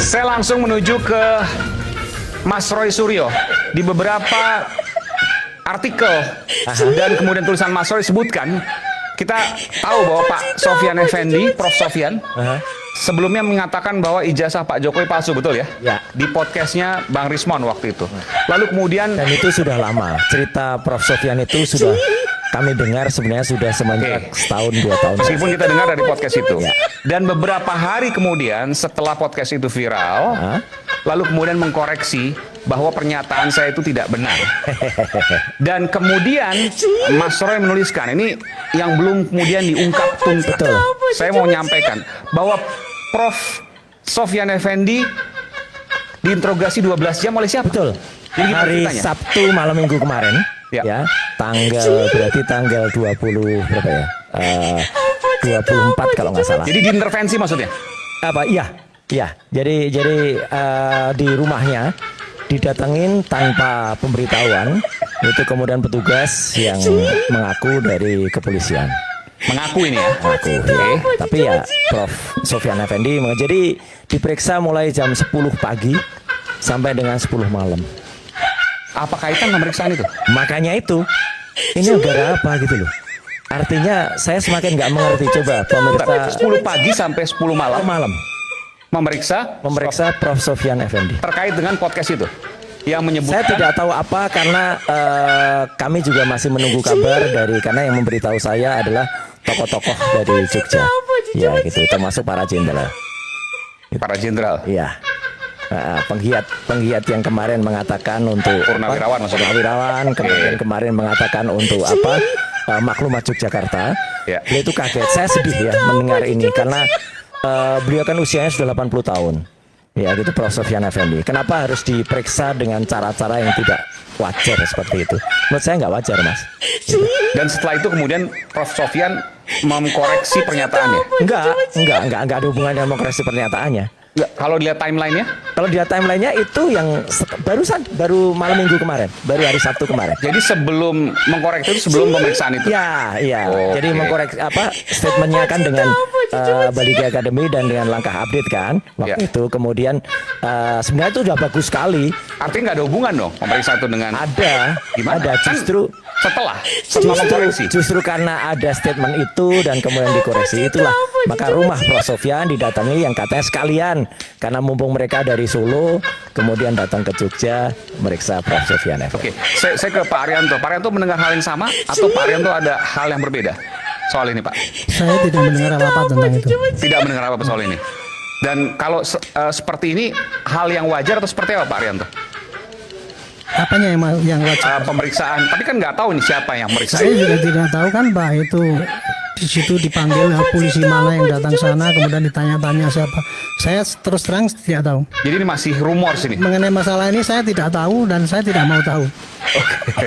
Saya langsung menuju ke Mas Roy Suryo. Di beberapa artikel dan kemudian tulisan Mas Roy sebutkan, kita tahu bahwa Pak Sofyan Effendi, Prof. Sofyan, sebelumnya mengatakan bahwa ijazah Pak Jokowi palsu, betul ya? Ya. Di podcastnya Bang Rismon waktu itu. Lalu kemudian, Dan itu sudah lama. Cerita Prof. Sofyan itu sudah kami dengar sebenarnya sudah semenjak setahun 2 tahun. meskipun kita dengar dari podcast itu. Ya. Dan beberapa hari kemudian setelah podcast itu viral, lalu kemudian mengkoreksi bahwa pernyataan saya itu tidak benar. Dan kemudian Mas Roy menuliskan, ini yang belum kemudian diungkap tuntas. Betul. Saya mau menyampaikan bahwa Prof. Sofyan Effendi diinterogasi 12 jam oleh siapa? Betul. Jadi gimana Hari ceritanya? Sabtu malam minggu kemarin, Ya. berarti tanggal 20 berapa ya? 24 kalau nggak salah. Jadi diintervensi maksudnya? Apa? Iya. Jadi di rumahnya didatengin tanpa pemberitahuan. Itu kemudian petugas yang mengaku dari kepolisian. Mengaku ini ya? Mengaku. Ya. Tapi ya Prof. Sofyan Effendi jadi diperiksa mulai jam 10 pagi sampai dengan 10 malam. Apa kaitan pemeriksaan itu? Makanya itu, ini negara apa gitu loh. Artinya saya semakin nggak mengerti. Coba pemerintah 10 pagi sampai 10 malam malam memeriksa Prof. Sofyan Effendi. terkait dengan podcast itu yang menyebutkan. Saya tidak tahu apa karena kami juga masih menunggu kabar karena yang memberitahu saya adalah tokoh-tokoh dari Jogja. Ya gitu, termasuk para jenderal. Para jenderal. Iya. Penggiat yang kemarin mengatakan untuk Purnawirawan maksudnya. Purnawirawan, kemudian kemarin mengatakan untuk apa maklumat Yogyakarta. Ya. Beliau itu kaget. Saya sedih ya mendengar ini karena beliau kan usianya sudah 80 tahun. Ya gitu Prof. Sofyan Effendi. Kenapa harus diperiksa dengan cara-cara yang tidak wajar seperti itu? Menurut saya nggak wajar, Mas. Gitu. Dan setelah itu kemudian Prof. Sofyan mengkoreksi pernyataannya. Enggak ada hubungan dengan mengkoreksi pernyataannya. Kalau dilihat timelinenya, Kalau di timelinenya itu yang baru malam minggu kemarin, baru hari Sabtu kemarin. jadi sebelum mengkoreksi itu sebelum pemeriksaan itu. Iya. Oke. Jadi mengkoreksi statementnya kan dengan Baliki Academy dan dengan langkah update kan waktu Ya. itu. Kemudian sebenarnya itu udah bagus sekali. Artinya nggak ada hubungan dong pemeriksaan itu dengan. Gimana? Ada Kan justru setelah mengkoreksi. Justru karena ada statement itu dan kemudian dikoreksi itulah maka rumah Prof. Sofyan didatangi yang katanya sekalian karena mumpung mereka dari Solo kemudian datang ke Jogja meriksa Prof. Sofyan Effendi. Oke, saya ke Pak Arianto. Pak Arianto mendengar hal yang sama atau Pak Arianto ada hal yang berbeda soal ini, Pak? Saya tidak mendengar apa-apa tentang itu. Tidak mendengar apa-apa soal ini. Dan kalau seperti ini hal yang wajar atau seperti apa, Pak Arianto? Apanya yang wajar? Pemeriksaan, tapi kan nggak tahu nih siapa yang meriksa. Saya juga tidak tahu kan, Pak. Itu di situ dipanggil polisi mana yang datang sana, kemudian ditanya-tanya siapa. Saya terus terang tidak tahu. Jadi ini masih rumor sini. Mengenai masalah ini saya tidak tahu dan saya tidak mau tahu. Oke.